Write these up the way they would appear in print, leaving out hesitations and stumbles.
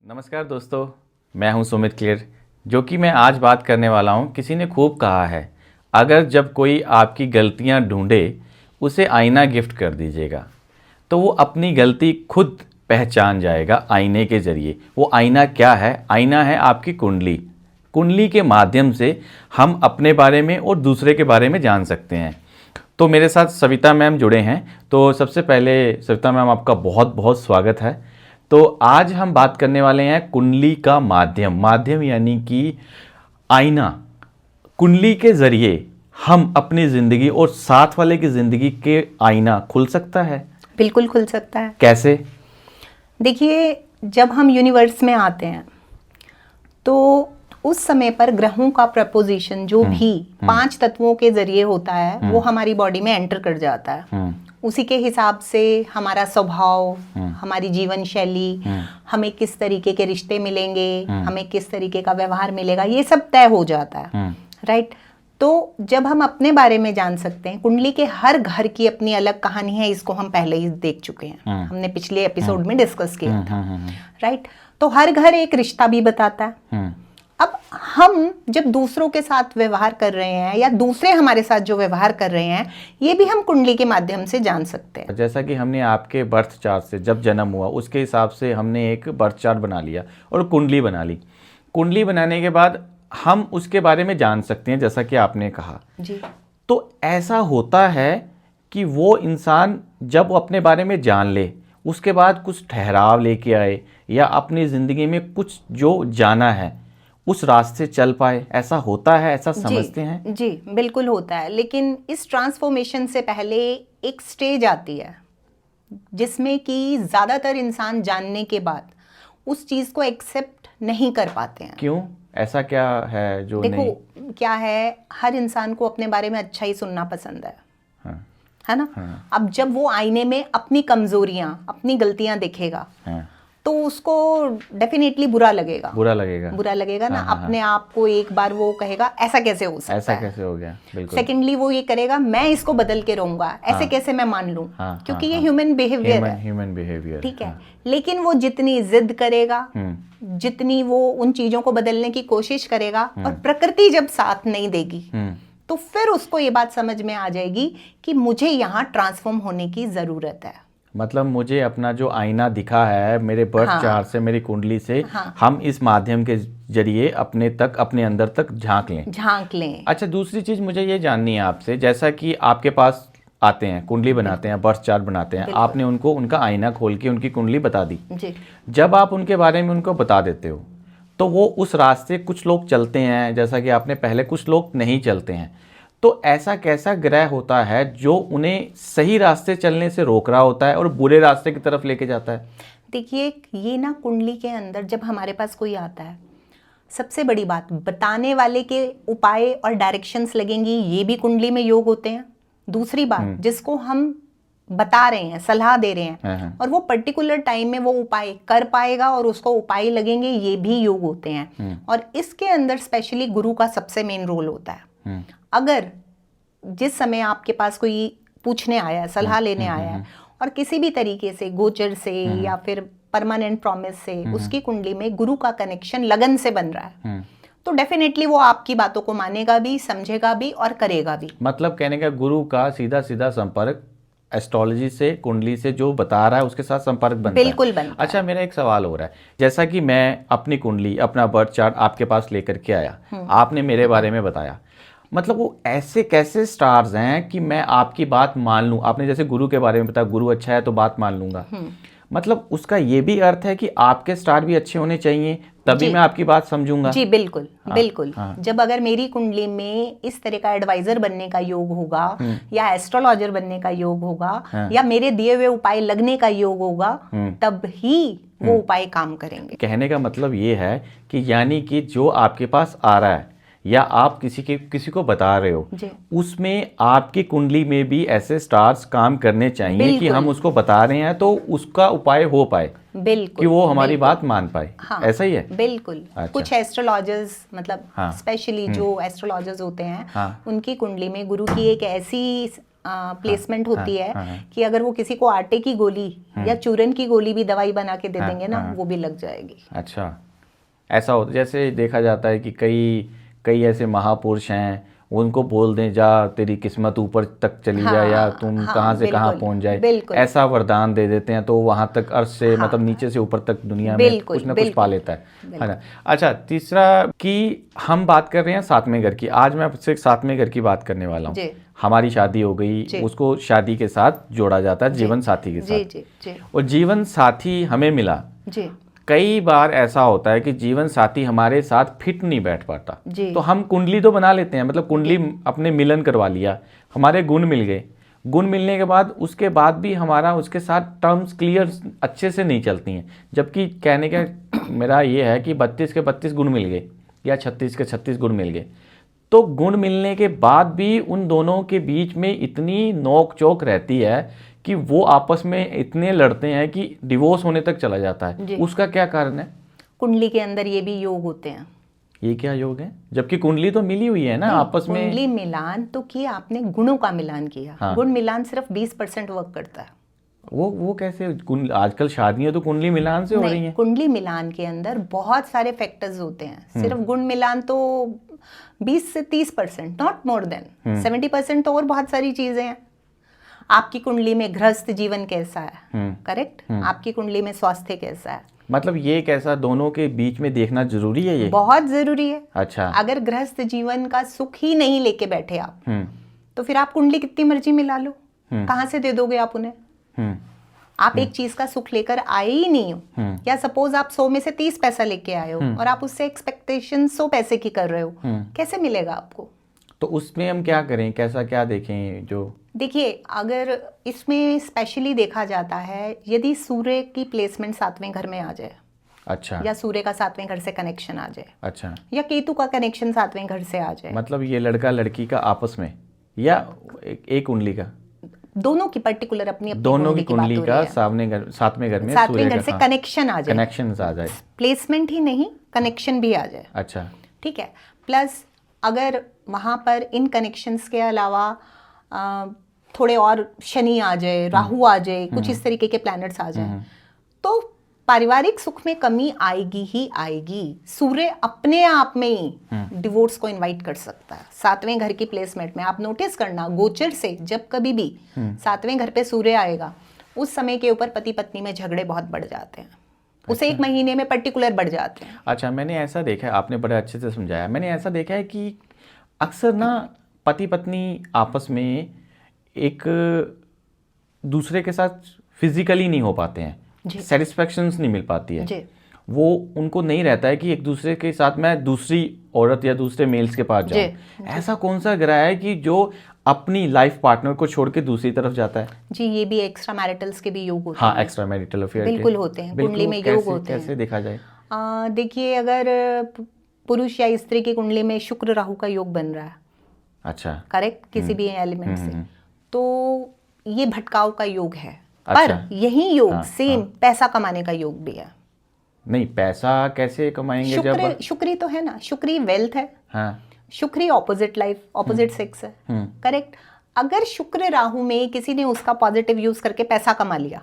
नमस्कार दोस्तों, मैं हूं सुमित क्लियर। जो कि मैं आज बात करने वाला हूं, किसी ने खूब कहा है, अगर जब कोई आपकी गलतियां ढूंढे उसे आईना गिफ्ट कर दीजिएगा तो वो अपनी गलती खुद पहचान जाएगा आईने के ज़रिए। वो आईना क्या है? आईना है आपकी कुंडली। कुंडली के माध्यम से हम अपने बारे में और दूसरे के बारे में जान सकते हैं। तो मेरे साथ सविता मैम जुड़े हैं। तो सबसे पहले सविता मैम, आपका बहुत बहुत स्वागत है। तो आज हम बात करने वाले हैं कुंडली का माध्यम यानी कि आईना। कुंडली के ज़रिए हम अपनी ज़िंदगी और साथ वाले की ज़िंदगी के आईना खुल सकता है। बिल्कुल खुल सकता है। कैसे? देखिए, जब हम यूनिवर्स में आते हैं तो उस समय पर ग्रहों का प्रपोजिशन जो भी 5 तत्वों के जरिए होता है वो हमारी बॉडी में एंटर कर जाता है। उसी के हिसाब से हमारा स्वभाव, हमारी जीवन शैली, हमें किस तरीके के रिश्ते मिलेंगे, हमें किस तरीके का व्यवहार मिलेगा, ये सब तय हो जाता है। राइट। तो जब हम अपने बारे में जान सकते हैं, कुंडली के हर घर की अपनी अलग कहानी है, इसको हम पहले ही देख चुके हैं, हमने पिछले एपिसोड में डिस्कस किया था। राइट। तो हर घर एक रिश्ता भी बताता है। अब हम जब दूसरों के साथ व्यवहार कर रहे हैं या दूसरे हमारे साथ जो व्यवहार कर रहे हैं, ये भी हम कुंडली के माध्यम से जान सकते हैं। जैसा कि हमने आपके बर्थ चार्ट से जब जन्म हुआ उसके हिसाब से हमने एक बर्थ चार्ट बना लिया और कुंडली बना ली। कुंडली बनाने के बाद हम उसके बारे में जान सकते हैं, जैसा कि आपने कहा जी। तो ऐसा होता है कि वो इंसान जब वो अपने बारे में जान ले, उसके बाद कुछ ठहराव लेके आए या अपनी ज़िंदगी में कुछ जो जाना है उस रास्ते चल पाए। ऐसा होता है, ऐसा समझते हैं? जी, बिल्कुल होता है। लेकिन इस ट्रांसफॉर्मेशन से पहले एक स्टेज आती है जिसमें कि ज़्यादातर इंसान जानने के बाद उस चीज़ को एक्सेप्ट नहीं कर पाते हैं। क्यों? ऐसा क्या है जो देखो, नहीं? क्या है, हर इंसान को अपने बारे में अच्छा ही सुनना पसंद है। हाँ, है ना? हाँ, अब जब वो आईने में अपनी कमजोरियां, अपनी गलतियां देखेगा हाँ, तो उसको डेफिनेटली बुरा लगेगा ना। हाँ, अपने आप को एक बार वो कहेगा, ऐसा कैसे हो सकता ऐसा है? कैसे हो गया? बिल्कुल। सेकेंडली वो ये करेगा, मैं इसको बदल के रहूंगा, ऐसे कैसे मैं मान लूं? क्योंकि ये ह्यूमन बिहेवियर है। ह्यूमन बिहेवियर, ठीक है। लेकिन वो जितनी जिद करेगा, जितनी वो उन चीजों को बदलने की कोशिश करेगा और प्रकृति जब साथ नहीं देगी तो फिर उसको ये बात समझ में आ जाएगी कि मुझे यहाँ ट्रांसफॉर्म होने की जरूरत है। मतलब मुझे अपना जो आईना दिखा है मेरे बर्थ चार्ट से, मेरी कुंडली से, हम इस माध्यम के जरिए अपने अंदर तक झांक लें। अच्छा, दूसरी चीज मुझे ये जाननी है आपसे, जैसा कि आपके पास आते हैं, कुंडली बनाते हैं, बर्थ चार्ट बनाते हैं, आपने उनको उनका आईना खोल के उनकी कुंडली बता दी जी। जब आप उनके बारे में उनको बता देते हो तो वो उस रास्ते कुछ लोग चलते हैं, जैसा कि आपने पहले, कुछ लोग नहीं चलते हैं। तो ऐसा कैसा ग्रह होता है जो उन्हें सही रास्ते चलने से रोक रहा होता है और बुरे रास्ते की तरफ लेके जाता है? देखिए, ये ना कुंडली के अंदर जब हमारे पास कोई आता है, सबसे बड़ी बात, बताने वाले के उपाय और डायरेक्शंस लगेंगी, ये भी कुंडली में योग होते हैं। दूसरी बात, जिसको हम बता रहे हैं, सलाह दे रहे हैं और वो पर्टिकुलर टाइम में वो उपाय कर पाएगा और उसको उपाय लगेंगे, ये भी योग होते हैं। और इसके अंदर स्पेशली गुरु का सबसे मेन रोल होता है। अगर जिस समय आपके पास कोई पूछने आया है, सलाह लेने आया है और किसी भी तरीके से गोचर से या फिर परमानेंट प्रॉमिस से उसकी कुंडली में गुरु का कनेक्शन लगन से बन रहा है, तो डेफिनेटली वो आपकी बातों को मानेगा भी, समझेगा भी और करेगा भी। मतलब कहने का, गुरु का सीधा सीधा संपर्क एस्ट्रोलॉजी से, कुंडली से जो बता रहा है उसके साथ संपर्क बनता है। बिल्कुल बनता है। अच्छा, मेरा एक सवाल हो रहा है, जैसा कि मैं अपनी कुंडली, अपना बर्थ चार्ट आपके पास लेकर के आया, आपने मेरे बारे में बताया, मतलब वो ऐसे कैसे स्टार्स हैं कि मैं आपकी बात मान लूं? आपने जैसे गुरु के बारे में बताया, गुरु अच्छा है तो बात मान लूंगा, मतलब उसका ये भी अर्थ है कि आपके स्टार भी अच्छे होने चाहिए तभी मैं आपकी बात समझूंगा? जी बिल्कुल। बिल्कुल। जब अगर मेरी कुंडली में इस तरह का एडवाइजर बनने का योग होगा या एस्ट्रोलॉजर बनने का योग होगा या मेरे दिए हुए उपाय लगने का योग होगा, तब ही वो उपाय काम करेंगे। कहने का मतलब ये है कि यानी कि जो आपके पास आ रहा है या आप किसी को बता रहे हो, उसमें आपकी कुंडली में भी ऐसे स्टार्स काम करने चाहिए कि हम उसको बता रहे हैं तो उसका उपाय हो पाए, बिल्कुल, कि वो हमारी बात मान पाए। ऐसा ही है? बिल्कुल। अच्छा। कुछ एस्ट्रोलॉजर्स, मतलब स्पेशली जो एस्ट्रोलॉजर्स होते हैं, उनकी कुंडली में गुरु की एक ऐसी प्लेसमेंट होती है कि अगर वो किसी को आटे की गोली या चूरन की गोली भी दवाई बना के दे देंगे ना, वो भी लग जाएगी। अच्छा, ऐसा होता, जैसे देखा जाता है कि कई ऐसे महापुरुष हैं, उनको बोल दें जा तेरी किस्मत ऊपर तक चली जाए या तुम कहाँ से कहाँ पहुंच जाए, ऐसा वरदान दे देते हैं तो वहां तक अर्श से मतलब नीचे से ऊपर तक दुनिया में कुछ ना कुछ पा लेता है ना। अच्छा, तीसरा कि हम बात कर रहे हैं सातवें घर की, आज मैं आपसे सातवें घर की बात करने वाला हूँ। हमारी शादी हो गई, उसको शादी के साथ जोड़ा जाता है, जीवन साथी के साथ, और जीवन साथी हमें मिला। कई बार ऐसा होता है कि जीवन साथी हमारे साथ फिट नहीं बैठ पाता, तो हम कुंडली तो बना लेते हैं, मतलब कुंडली अपने मिलन करवा लिया, हमारे गुण मिल गए, गुण मिलने के बाद उसके बाद भी हमारा उसके साथ टर्म्स क्लियर अच्छे से नहीं चलती हैं, जबकि कहने का मेरा ये है कि 32 के 32 गुण मिल गए या 36 के 36 गुण मिल गए, तो गुण मिलने के बाद भी उन दोनों के बीच में इतनी नोक चोक रहती है कि वो आपस में इतने लड़ते हैं कि डिवोर्स होने तक चला जाता है। उसका क्या कारण है? कुंडली के अंदर ये भी योग होते हैं। ये क्या योग है? जबकि कुंडली तो मिली हुई है ना आपस में। कुंडली मिलान तो किया आपने, गुणों का मिलान किया। हाँ। गुण मिलान सिर्फ 20% वर्क करता है। वो कैसे? आजकल शादियां तो कुंडली मिलान से हो रही हैं। कुंडली मिलान के अंदर बहुत सारे फैक्टर्स होते हैं, सिर्फ गुण मिलान तो 20 से 30%, नॉट मोर देन 70% तो और बहुत सारी चीजें हैं। आपकी कुंडली में गृहस्थ जीवन कैसा है, करेक्ट, आपकी कुंडली में स्वास्थ्य कैसा है, मतलब ये कैसा दोनों के बीच में देखना जरूरी है, ये बहुत जरूरी है। अच्छा, अगर गृहस्थ जीवन का सुख ही नहीं लेके बैठे आप, तो फिर आप कुंडली कितनी मर्जी मिला लो, कहां से दे दोगे आप उन्हें? आप एक चीज का सुख लेकर आए ही नहीं हो, या सपोज आप 100 में से 30 पैसा लेके आए हो और आप उससे एक्सपेक्टेशन 100 पैसे की कर रहे हो, कैसे मिलेगा आपको? तो उसमें हम क्या करें, कैसा क्या देखें? जो देखिए, अगर इसमें स्पेशली देखा जाता है यदि सूर्य की प्लेसमेंट 7वें घर में आ जाए, अच्छा, या सूर्य का 7वें घर से कनेक्शन आ जाए, अच्छा, या केतु का कनेक्शन 7वें घर से आ जाए, मतलब ये लड़का लड़की का आपस में या एक कुंडली का, दोनों की पर्टिकुलर अपनी दोनों की कुंडली का सातवें घर में 7वें घर से कनेक्शन आ जाए, कनेक्शन आ जाए, प्लेसमेंट ही नहीं कनेक्शन भी आ जाए। अच्छा, ठीक है। प्लस अगर वहां पर इन कनेक्शंस के अलावा थोड़े और शनि आ जाए, राहु आ जाए, कुछ इस तरीके के प्लैनेट्स आ जाए, तो पारिवारिक सुख में कमी आएगी ही आएगी। सूर्य अपने आप में ही डिवोर्स को इनवाइट कर सकता है। 7वें घर की प्लेसमेंट में आप नोटिस करना, गोचर से जब कभी भी 7वें घर पे सूर्य आएगा, उस समय के ऊपर पति पत्नी में झगड़े बहुत बढ़ जाते हैं, उसे एक महीने में पर्टिकुलर बढ़ जाते हैं। अच्छा, मैंने ऐसा देखा है, आपने बड़े अच्छे से समझाया, मैंने ऐसा देखा है कि अक्सर ना पति पत्नी आपस में एक दूसरे के साथ फिजिकली नहीं हो पाते हैं, सेटिस्फैक्शंस नहीं मिल पाती है, वो उनको नहीं रहता है कि एक दूसरे के साथ मैं दूसरी औरत या दूसरे मेल्स के पास जाऊं। ऐसा कौन सा ग्रह है कि जो अपनी लाइफ पार्टनर को छोड़ के दूसरी तरफ जाता है? जी, ये भी एक्स्ट्रा मैरिटल्स के भी योग होते हैं। हाँ, एक्स्ट्रा मैरिटल अफेयर बिल्कुल होते हैं, कुंडली में योग होते हैं। कैसे देखा जाए? देखिए, अगर पुरुष या स्त्री की कुंडली में शुक्र राहु का योग बन रहा है, अच्छा, करेक्ट, किसी भी एलिमेंट से, तो ये भटकाव का योग है। अच्छा, पर यही योग सेम पैसा कमाने का योग भी है। नहीं, पैसा कैसे कमाएंगे? जब शुक्री तो है ना, शुक्री वेल्थ है, हाँ, Shukri opposite life, opposite sex है, करेक्ट। अगर शुक्र राहु में किसी ने उसका पॉजिटिव यूज करके पैसा कमा लिया,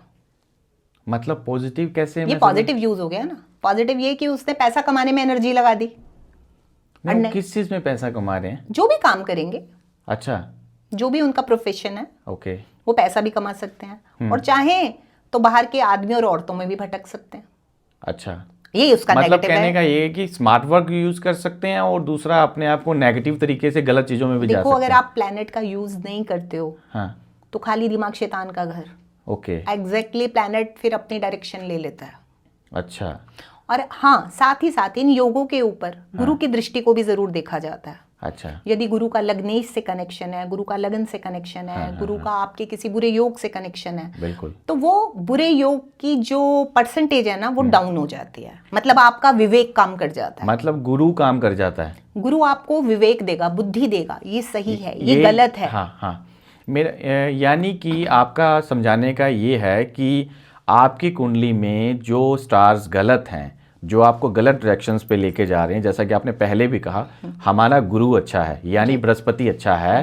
मतलब पॉजिटिव कैसे? ये पॉजिटिव यूज हो गया ना। पॉजिटिव ये कि उसने पैसा कमाने में एनर्जी लगा दी। किस चीज में पैसा कमा रहे हैं? जो भी काम करेंगे, अच्छा, जो भी उनका प्रोफेशन है, ओके, वो पैसा भी कमा सकते हैं, और चाहें तो बाहर के आदमी और औरतों में भी भटक सकते हैं। अच्छा, ये उसका मतलब कहने का ये है कि स्मार्ट वर्क यूज कर सकते हैं और दूसरा अपने आप को नेगेटिव तरीके से गलत चीजों में भी जा सकते हैं। देखो, अगर आप प्लैनेट का यूज नहीं करते हो, हाँ, तो खाली दिमाग शैतान का घर। ओके, एग्जैक्टली, प्लैनेट फिर अपनी डायरेक्शन ले लेता है। अच्छा, और हाँ, साथ ही साथ इन योगों के ऊपर गुरु की दृष्टि को भी जरूर देखा जाता है। अच्छा, यदि गुरु का लग्नेश से कनेक्शन है, गुरु का लगन से कनेक्शन है, गुरु का आपके किसी बुरे योग से कनेक्शन है, बिल्कुल, तो वो बुरे योग की जो परसेंटेज है ना, वो डाउन हो जाती है। मतलब आपका विवेक काम कर जाता है, मतलब गुरु काम कर जाता है। गुरु आपको विवेक देगा, बुद्धि देगा, ये सही है, ये गलत है। हाँ हाँ, मेरा यानी कि आपका समझाने का ये है कि आपकी कुंडली में जो स्टार्स गलत हैं, जो आपको गलत डायरेक्शंस पे लेके जा रहे हैं, जैसा कि आपने पहले भी कहा, हमारा गुरु अच्छा है, यानी बृहस्पति अच्छा है,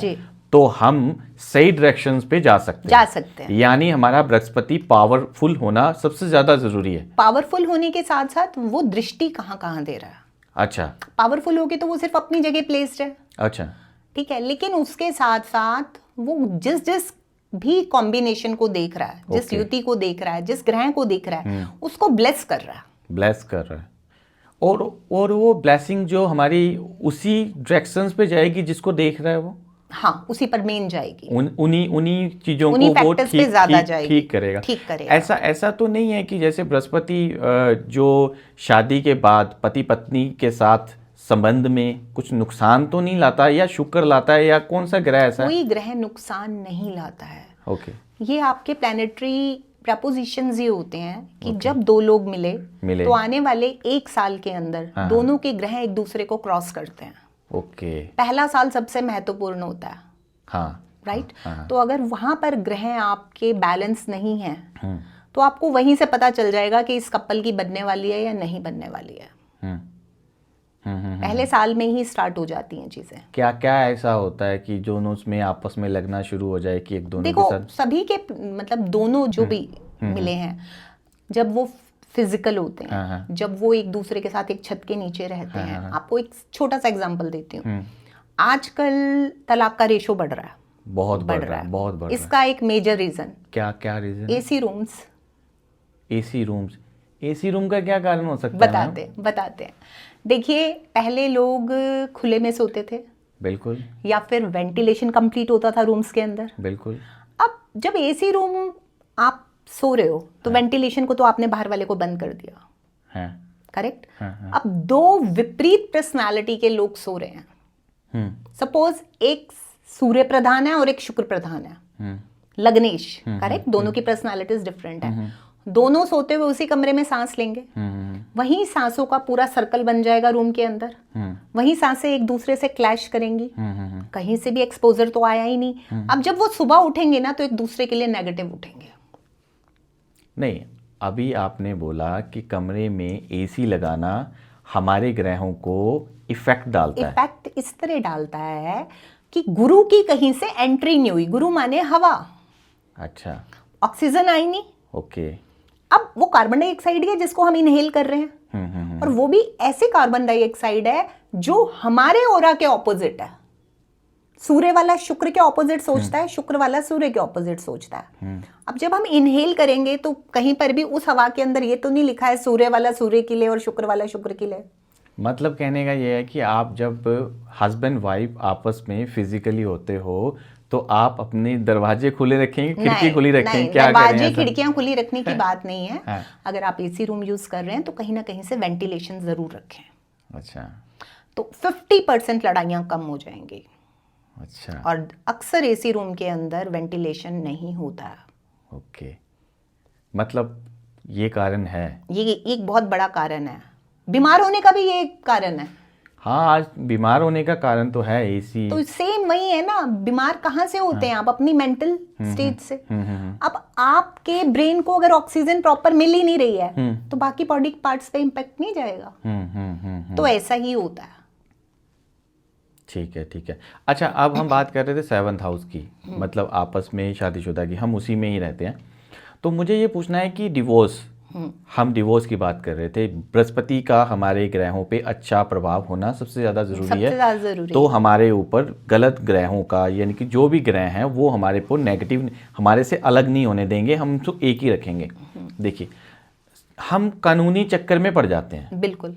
तो हम सही डायरेक्शंस पे जा सकते हैं। यानी हमारा बृहस्पति पावरफुल होना सबसे ज्यादा जरूरी है। पावरफुल होने के साथ साथ वो दृष्टि कहाँ कहाँ दे रहा है। अच्छा, पावरफुल होगी तो वो सिर्फ अपनी जगह प्लेस्ड है, अच्छा, ठीक है, लेकिन उसके साथ साथ वो जिस जिस भी कॉम्बिनेशन को देख रहा है, जिस युति को देख रहा है, जिस ग्रह को देख रहा है, उसको ब्लेस कर रहा है। ब्लेस कर रहा है। और वो ब्लेसिंग जो हमारी उसी डायरेक्शंस पे जाएगी जिसको देख रहा है वो, हाँ, उसी पर मेन जाएगी। उन्हीं चीजों को वो ठीक करेगा। ऐसा तो नहीं है कि जैसे बृहस्पति जो शादी के बाद पति पत्नी के साथ संबंध में कुछ नुकसान तो नहीं लाता, या शुक्र लाता है, या कौन सा ग्रह ऐसा? कोई ग्रह नुकसान नहीं लाता है। ओके। ये आपके प्लैनेटरी प्रपोजिशंस ये होते हैं कि जब दो लोग मिले तो आने वाले 1 साल के अंदर दोनों के ग्रह एक दूसरे को क्रॉस करते हैं। ओके। पहला साल सबसे महत्वपूर्ण होता है। हाँ, राइट। तो अगर वहां पर ग्रह आपके बैलेंस नहीं है तो आपको वहीं से पता चल जाएगा कि इस कपल की बनने वाली है या नहीं बनने वाली है। पहले साल में ही स्टार्ट हो जाती हैं चीजें। क्या क्या ऐसा होता है कि दोनों में आपस में लगना शुरू हो जाए कि एक दोनों देखो, के साथ? सभी के मतलब दोनों जो भी मिले हैं, जब वो फिजिकल होते हैं, जब वो एक दूसरे के साथ एक छत के नीचे रहते हैं। आपको एक छोटा सा एग्जांपल देती हूँ। आजकल तलाक का रेशो बढ़ रहा है, बहुत बढ़ रहा है, बहुत बढ़ रहा है। इसका एक मेजर रीजन क्या क्या reason? AC rooms. AC room का क्या कारण हो सकता है? बताते हैं। देखिए, पहले लोग खुले में सोते थे, बिल्कुल, या फिर वेंटिलेशन कंप्लीट होता था रूम्स के अंदर, बिल्कुल। अब जब एसी रूम आप सो रहे हो तो वेंटिलेशन को तो आपने बाहर वाले को बंद कर दिया है, करेक्ट? अब दो विपरीत पर्सनालिटी के लोग सो रहे हैं। सपोज एक सूर्य प्रधान है और एक शुक्र प्रधान है, लग्नेश, करेक्ट? दोनों की पर्सनालिटीज डिफरेंट है। दोनों सोते हुए उसी कमरे में सांस लेंगे, वहीं सांसों का पूरा सर्कल बन जाएगा रूम के अंदर, वहीं सांसें एक दूसरे से क्लैश करेंगी, कहीं से भी एक्सपोजर तो आया ही नहीं। अब जब वो सुबह उठेंगे ना तो एक दूसरे के लिए नेगेटिव उठेंगे। नहीं, अभी आपने बोला कि कमरे में एसी लगाना हमारे ग्रहों को इफेक्ट डालता है। इफेक्ट इस तरह डालता है कि गुरु की कहीं से एंट्री नहीं हुई। गुरु माने हवा। अच्छा। ऑक्सीजन आई नहीं। ओके। अब वो कार्बन डाइऑक्साइड है जिसको हम इनहेल कर रहे हैं, और वो भी ऐसे कार्बन डाइऑक्साइड है जो हमारे ऑरा के ऑपोजिट है। सूर्य वाला शुक्र के ऑपोजिट सोचता है, शुक्र वाला सूर्य के ऑपोजिट सोचता है। अब जब हम इनहेल करेंगे तो कहीं पर भी उस हवा के अंदर ये तो नहीं लिखा है सूर्य वाला सूर्य के लिए और शुक्र वाला शुक्र के लिए। मतलब कहने का ये है कि आप जब हस्बैंड वाइफ आपस में फिजिकली होते हो तो आप अपने दरवाजे खुले रखेंगे, खिड़की खुली रखेंगे? क्या दरवाजे खिड़कियां खुली रखने की बात नहीं है। अगर आप एसी रूम यूज कर रहे हैं तो कहीं ना कहीं से वेंटिलेशन जरूर रखें। अच्छा। तो 50% लड़ाइयां कम हो जाएंगी। अच्छा। और अक्सर एसी रूम के अंदर वेंटिलेशन नहीं होता। ओके, मतलब ये कारण है। ये एक बहुत बड़ा कारण है। बीमार होने का भी ये एक कारण है। हाँ, आज बीमार होने का कारण तो है एसी। तो सेम वही है ना, बीमार कहाँ से होते हैं आप? अपनी मेंटल स्टेट से। अब आपके ब्रेन को अगर ऑक्सीजन प्रॉपर मिल ही नहीं रही है तो बाकी बॉडी पार्ट्स पे इम्पैक्ट नहीं जाएगा। तो ऐसा ही होता है। ठीक है, ठीक है। अच्छा, अब हम बात कर रहे थे 7th हाउस की, मतलब आपस में शादीशुदा की, हम उसी में ही रहते हैं। तो मुझे ये पूछना है कि डिवोर्स, हम डिवोर्स की बात कर रहे थे। बृहस्पति का हमारे ग्रहों पे अच्छा प्रभाव होना सबसे ज़्यादा ज़रूरी है। तो हमारे ऊपर गलत ग्रहों का, यानी कि जो भी ग्रह हैं वो हमारे पर नेगेटिव, हमारे से अलग नहीं होने देंगे, हम तो एक ही रखेंगे। देखिए, हम कानूनी चक्कर में पड़ जाते हैं। बिल्कुल।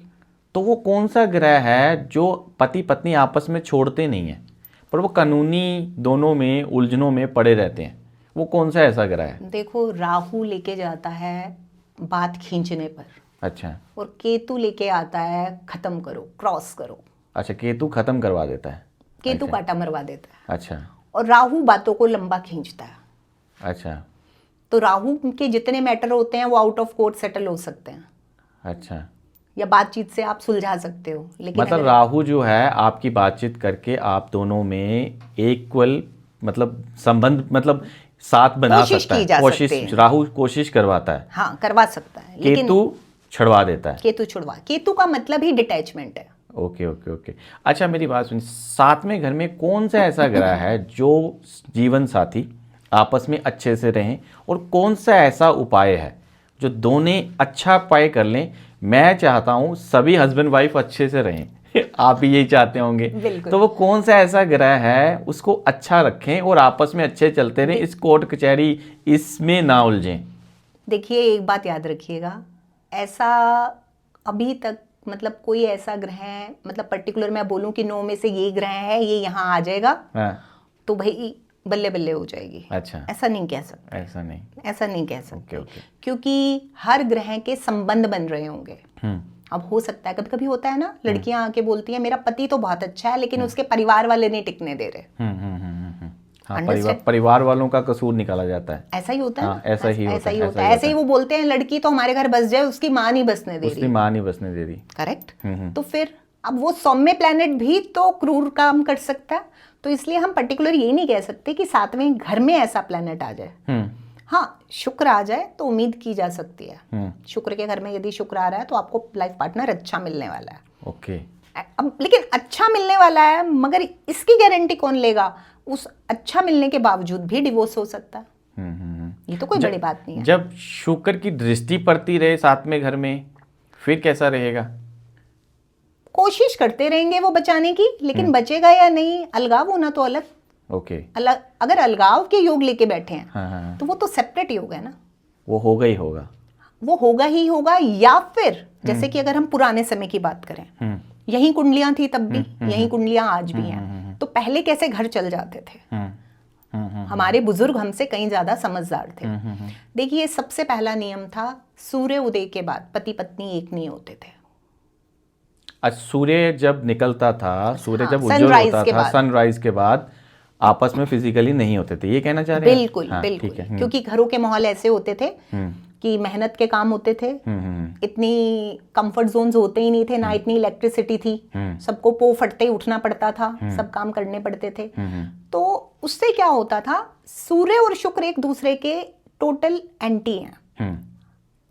तो वो कौन सा ग्रह है जो पति पत्नी आपस में छोड़ते नहीं हैं पर वो कानूनी दोनों में उलझनों में पड़े रहते हैं? वो कौन सा ऐसा ग्रह है? देखो, राहु लेके जाता है बात खींचने पर। अच्छा। और केतु लेके आता है खत्म करो, क्रॉस करो। अच्छा, केतु खत्म करवा देता है। केतु काटा मरवा देता है। अच्छा। और राहु बातों को लंबा खींचता है। अच्छा। तो राहु के जितने मैटर होते हैं वो आउट ऑफ कोर्ट सेटल हो सकते हैं। अच्छा। या बातचीत से आप सुलझा सकते हो। लेकिन मतलब राहु जो है आपकी बातचीत करके आप दोनों में इक्वल, मतलब संबंध, मतलब साथ बना सकता है। कोशिश, राहु कोशिश करवाता है। हाँ, करवा सकता है। केतु छुड़वा देता है। केतु का मतलब ही डिटैचमेंट है। Okay okay okay. अच्छा मेरी बात सुनिए, सातवें घर में कौन सा ऐसा ग्रह है जो जीवन साथी आपस में अच्छे से रहें, और कौन सा ऐसा उपाय है जो दोनों अच्छा उपाय कर लें? मैं चाहता हूँ सभी हस्बैंड वाइफ अच्छे से रहें आप भी यही चाहते होंगे, बिल्कुल। तो वो कौन सा ऐसा ग्रह है उसको अच्छा रखें और आपस में अच्छे चलते रहें, इस कोर्ट कचहरी इसमें ना उलझें? देखिए एक बात याद रखिएगा, ऐसा अभी तक मतलब कोई ऐसा ग्रह मतलब पर्टिकुलर मैं बोलूं कि 9 में से ये ग्रह है ये यहाँ आ जाएगा तो भाई बल्ले बल्ले हो जाएगी, अच्छा ऐसा नहीं कह सकते। ऐसा नहीं कह सकते ओके। क्योंकि हर ग्रह के संबंध बन रहे होंगे। अब हो सकता है कभी कभी होता है ना, लड़कियां आके बोलती हैं मेरा पति तो बहुत अच्छा है लेकिन उसके परिवार वाले नहीं टिकने दे रहे। हाँ, परिवार वालों का कसूर निकाला जाता है। ऐसा ही होता है। हाँ, ऐसा ही होता है। ऐसे ही वो बोलते हैं लड़की तो हमारे घर बस जाए उसकी माँ नहीं बसने दे रही, उसकी माँ नहीं बसने दे रही। करेक्ट। तो फिर अब वो सौम्य प्लैनेट भी तो क्रूर काम कर सकता है, तो इसलिए हम पर्टिकुलर ये नहीं कह सकते कि सातवें घर में ऐसा प्लैनेट आ जाए। हाँ, शुक्र आ जाए तो उम्मीद की जा सकती है। शुक्र के घर में यदि शुक्र आ रहा है तो आपको लाइफ पार्टनर अच्छा मिलने वाला है। ओके। अब लेकिन अच्छा मिलने वाला है मगर इसकी गारंटी कौन लेगा? उस अच्छा मिलने के बावजूद भी डिवोर्स हो सकता है। ये तो कोई बड़ी बात नहीं है। जब शुक्र की दृष्टि पड़ती रहे सातवें घर में फिर कैसा रहेगा? कोशिश करते रहेंगे वो बचाने की, लेकिन बचेगा या नहीं, अलगाव होना तो अलग। ओके। अगर अलगाव के योग लेके बैठे हैं हाँ। तो वो तो सेपरेट योग है ना, वो होगा ही होगा। वो होगा ही होगा। या फिर जैसे कि अगर हम पुराने समय की बात करें, यही कुंडलियां थी तब भी, यही कुंडलियां आज भी हैं, तो पहले कैसे घर चल जाते थे? हमारे बुजुर्ग हमसे कहीं ज्यादा समझदार थे। देखिए सबसे पहला नियम था सूर्य उदय के बाद पति पत्नी एक नहीं होते थे। आज सूर्य जब निकलता था, सूर्य जब उज्जवल सनराइज होता के था, बाद। सनराइज के बाद आपस में फिजिकली नहीं होते थे, ये कहना चाह रहे हैं? बिल्कुल हाँ, बिल्कुल। ठीक है। क्योंकि घरों के माहौल ऐसे होते थे कि मेहनत के काम होते थे, इतनी कंफर्ट जोन्स होते ही नहीं थे, ना इतनी इलेक्ट्रिसिटी थी, सबको पो फटते ही उठना पड़ता था, सब काम करने पड़ते थे। तो उससे क्या होता था, सूर्य और शुक्र एक दूसरे के टोटल एंटी हैं।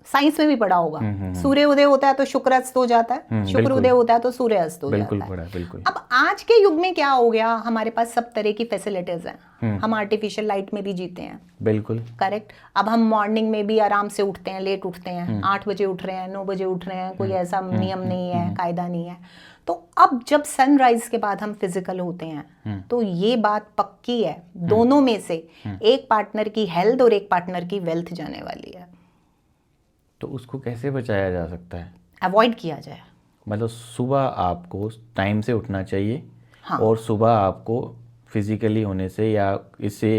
साइंस में भी पढ़ा होगा, सूर्य उदय होता है तो शुक्र अस्त हो जाता है, शुक्र उदय होता है तो सूर्य अस्त हो जाता है। बिल्कुल। अब आज के युग में क्या हो गया, हमारे पास सब तरह की फैसिलिटीज हैं, हम आर्टिफिशियल लाइट में भी जीते हैं। बिल्कुल करेक्ट। अब हम मॉर्निंग में भी आराम से उठते हैं, लेट उठते हैं, 8 बजे उठ रहे हैं, 9 बजे उठ रहे हैं, कोई ऐसा नियम नहीं है, कायदा नहीं है। तो अब जब सनराइज के बाद हम फिजिकल होते हैं तो ये बात पक्की है, दोनों में से एक पार्टनर की हेल्थ और एक पार्टनर की वेल्थ जाने वाली है। तो उसको कैसे बचाया जा सकता है? अवॉइड किया जाए। मतलब सुबह आपको टाइम से उठना चाहिए। हाँ। और सुबह आपको फिजिकली होने से या इससे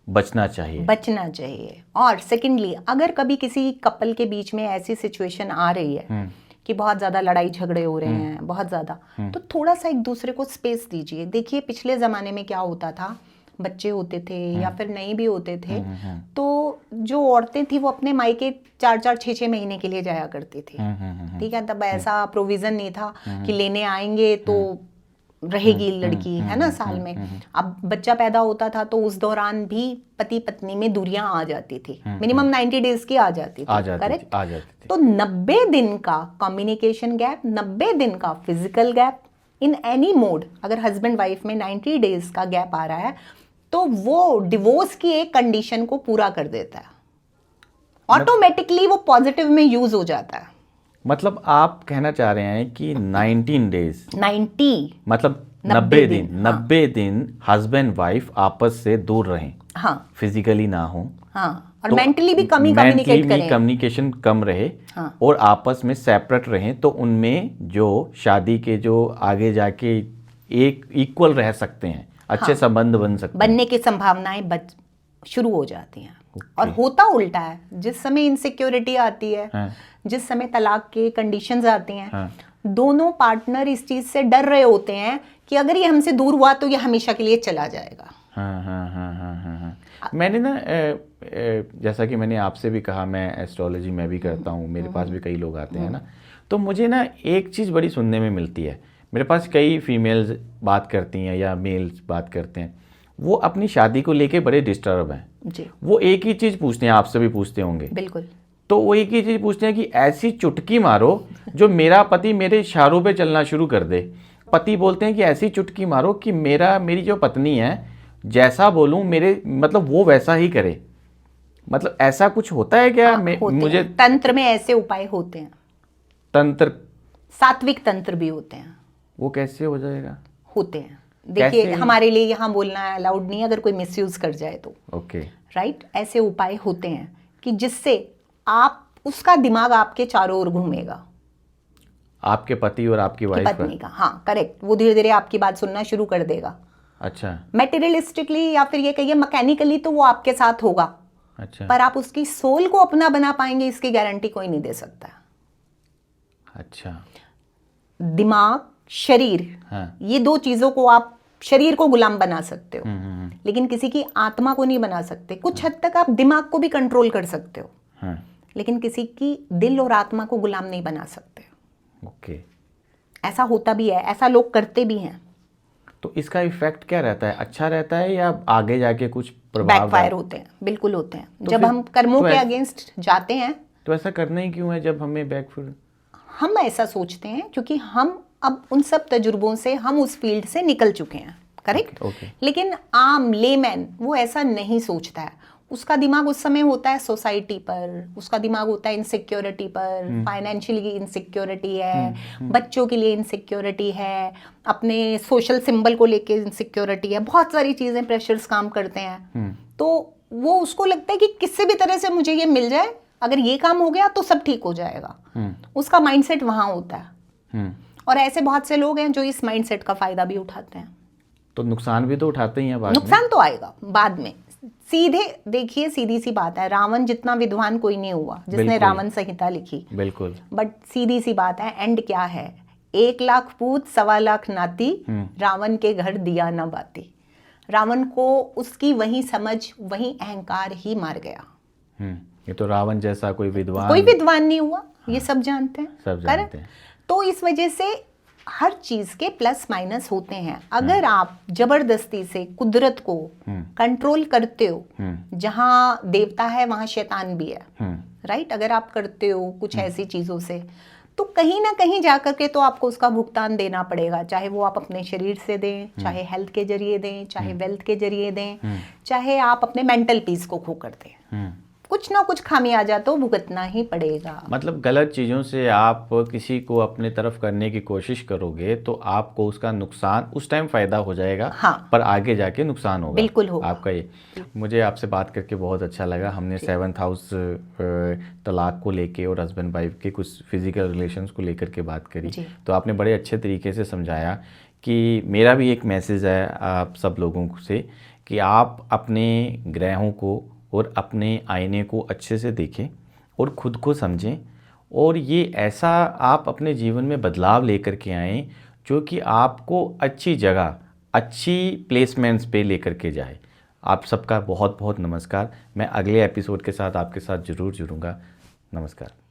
बचना चाहिए। और सेकेंडली अगर कभी किसी कपल के बीच में ऐसी सिचुएशन आ रही है कि बहुत ज़्यादा लड़ाई झगड़े हो रहे हैं, बहुत ज़्यादा, तो थोड़ा सा एक दूसरे को स्पेस दीजिए। देखिए पिछले ज़माने में क्या होता था, बच्चे होते थे या फिर नहीं भी होते थे, तो जो औरतें थी वो अपने मायके 4-4, 6-6 महीने के लिए जाया करती थी। ठीक है, तब ऐसा प्रोविजन नहीं था कि लेने आएंगे तो रहेगी लड़की, है ना, साल में। अब बच्चा पैदा होता था तो उस दौरान भी पति पत्नी में दूरियां आ जाती थी, मिनिमम 90 डेज की आ जाती थी। करेक्ट। तो 90 दिन का कम्युनिकेशन गैप, 90 दिन का physical gap in any mode, अगर हस्बैंड वाइफ में 90 डेज का गैप आ रहा है तो वो डिवोर्स की एक कंडीशन को पूरा कर देता है, ऑटोमेटिकली वो पॉजिटिव में यूज हो जाता है। मतलब आप कहना चाह रहे हैं कि 19 डेज 90 मतलब 90 दिन, 90 दिन हस्बैंड वाइफ आपस से दूर रहें। हाँ, फिजिकली ना हो। हाँ, और मेंटली भी कम ही कम्युनिकेट करें, कम्युनिकेशन कम रहे। हाँ। और आपस में सेपरेट रहें, तो उनमें जो शादी के जो आगे जाके एक इक्वल रह सकते हैं, अच्छे संबंध बन सकते हैं, बनने की संभावनाएं शुरू हो जाती हैं। और होता उल्टा है, जिस समय इनसिक्योरिटी आती है, जिस समय तलाक के कंडीशंस आती हैं, दोनों पार्टनर इस चीज से डर रहे होते हैं कि अगर ये हमसे दूर हुआ तो ये हमेशा के लिए चला जाएगा। मैंने ना जैसा कि मैंने आपसे भी कहा, मैं एस्ट्रोलॉजी मैं भी करता हूँ, मेरे पास भी कई लोग आते हैं ना, तो मुझे ना एक चीज़ बड़ी सुनने में मिलती है। मेरे पास कई फीमेल्स बात करती हैं या मेल्स बात करते हैं, वो अपनी शादी को लेके बड़े डिस्टर्ब हैं जी। वो एक ही चीज़ पूछते हैं, आपसे भी पूछते होंगे। बिल्कुल। तो वो एक ही चीज़ पूछते हैं कि ऐसी चुटकी मारो जो मेरा पति मेरे इशारों पे चलना शुरू कर दे। पति बोलते हैं कि ऐसी चुटकी मारो कि मेरी जो पत्नी है जैसा बोलूं मेरे मतलब वो वैसा ही करे। मतलब ऐसा कुछ होता है क्या? होते मुझे हैं। तंत्र में ऐसे उपाय होते हैं, तंत्र, सात्विक तंत्र भी होते हैं। वो कैसे हो जाएगा? होते हैं। देखिए कैसे? हमारे लिए यहाँ बोलना अलाउड नहीं है अगर कोई मिसयूज कर जाए तो। ओके। राइट, ऐसे उपाय होते हैं कि जिससे आप उसका दिमाग आपके चारों ओर घूमेगा, आपके पति और आपकी वाइफ का? पत्नी का, हाँ करेक्ट। वो धीरे धीरे आपकी बात सुनना शुरू कर देगा। अच्छा। मेटेरियलिस्टिकली या फिर ये कहिए मैकेनिकली तो वो आपके साथ होगा, अच्छा। पर आप उसकी सोल को अपना बना पाएंगे इसकी गारंटी कोई नहीं दे सकता। अच्छा। दिमाग, शरीर, हाँ। ये दो चीजों को आप शरीर को गुलाम बना सकते हो, हम्म। लेकिन किसी की आत्मा को नहीं बना सकते। कुछ हद तक आप दिमाग को भी कंट्रोल कर सकते हो, हाँ। लेकिन किसी की दिल और आत्मा को गुलाम नहीं बना सकते। ओके। ऐसा होता भी है, ऐसा लोग करते भी हैं। तो इसका इफेक्ट क्या रहता है? अच्छा रहता है या आगे जाके कुछ प्रभाव? बैकफायर होते हैं, बिल्कुल होते हैं। तो जब फिर- हम कर्मों तो के ऐस- अगेंस्ट जाते हैं, तो ऐसा करना ही क्यों है जब हमें बैकफुट? हम ऐसा सोचते हैं क्योंकि हम अब उन सब तजुर्बों से हम उस फील्ड से निकल चुके हैं, करेक्ट। ओके। लेकिन आम लेमैन वो ऐसा नहीं सोचता है। उसका दिमाग उस समय होता है सोसाइटी पर, उसका दिमाग होता है इनसिक्योरिटी पर, फाइनेंशियली इनसिक्योरिटी है, बच्चों के लिए इनसिक्योरिटी है, अपने सोशल सिंबल को लेके इनसिक्योरिटी है, बहुत सारी चीजें, प्रेशर्स काम करते हैं। तो वो उसको लगता है कि किसी भी तरह से मुझे ये मिल जाए, अगर ये काम हो गया तो सब ठीक हो जाएगा। उसका माइंडसेट वहां होता है। और ऐसे बहुत से लोग हैं जो इस माइंडसेट का फायदा भी उठाते हैं। तो नुकसान भी तो उठाते ही हैं बाद में। नुकसान तो आएगा बाद में। सीधे देखिए, सीधी सी बात है, रावण जितना विद्वान कोई नहीं हुआ जिसने बिल्कुल। रावण संहिता लिखी। बिल्कुल। बट सीधी सी बात है, एंड क्या है? 1,00,000 पूत 1,25,000 नाती, रावण के घर दिया न बाती। रावण को उसकी वही समझ, वही अहंकार ही मार गया। ये तो रावण जैसा कोई विद्वान नहीं हुआ, ये सब जानते हैं। सब जानते हैं। तो इस वजह से हर चीज के प्लस माइनस होते हैं। अगर आप जबरदस्ती से कुदरत को कंट्रोल करते हो, जहां देवता है वहां शैतान भी है, राइट, अगर आप करते हो कुछ ऐसी चीजों से, तो कहीं ना कहीं जाकर के तो आपको उसका भुगतान देना पड़ेगा। चाहे वो आप अपने शरीर से दें, चाहे हेल्थ के जरिए दें, चाहे वेल्थ के जरिए दें, चाहे आप अपने मेंटल पीस को खो कर दें, कुछ ना कुछ खामियाजा तो भुगतना ही पड़ेगा। मतलब गलत चीज़ों से आप किसी को अपने तरफ करने की कोशिश करोगे तो आपको उसका नुकसान, उस टाइम फ़ायदा हो जाएगा, हाँ, पर आगे जाके नुकसान होगा। बिल्कुल होगा आपका ये। मुझे आपसे बात करके बहुत अच्छा लगा। हमने 7th हाउस तलाक को लेके और हस्बैंड वाइफ के कुछ फिजिकल रिलेशंस को लेकर के बात करी, तो आपने बड़े अच्छे तरीके से समझाया कि मेरा भी एक मैसेज है आप सब लोगों से कि आप अपने ग्रहों को और अपने आईने को अच्छे से देखें और ख़ुद को समझें, और ये ऐसा आप अपने जीवन में बदलाव लेकर के आएँ जो कि आपको अच्छी जगह, अच्छी प्लेसमेंट्स पे लेकर के जाए। आप सबका बहुत बहुत नमस्कार। मैं अगले एपिसोड के साथ आपके साथ ज़रूर जुड़ूंगा। नमस्कार।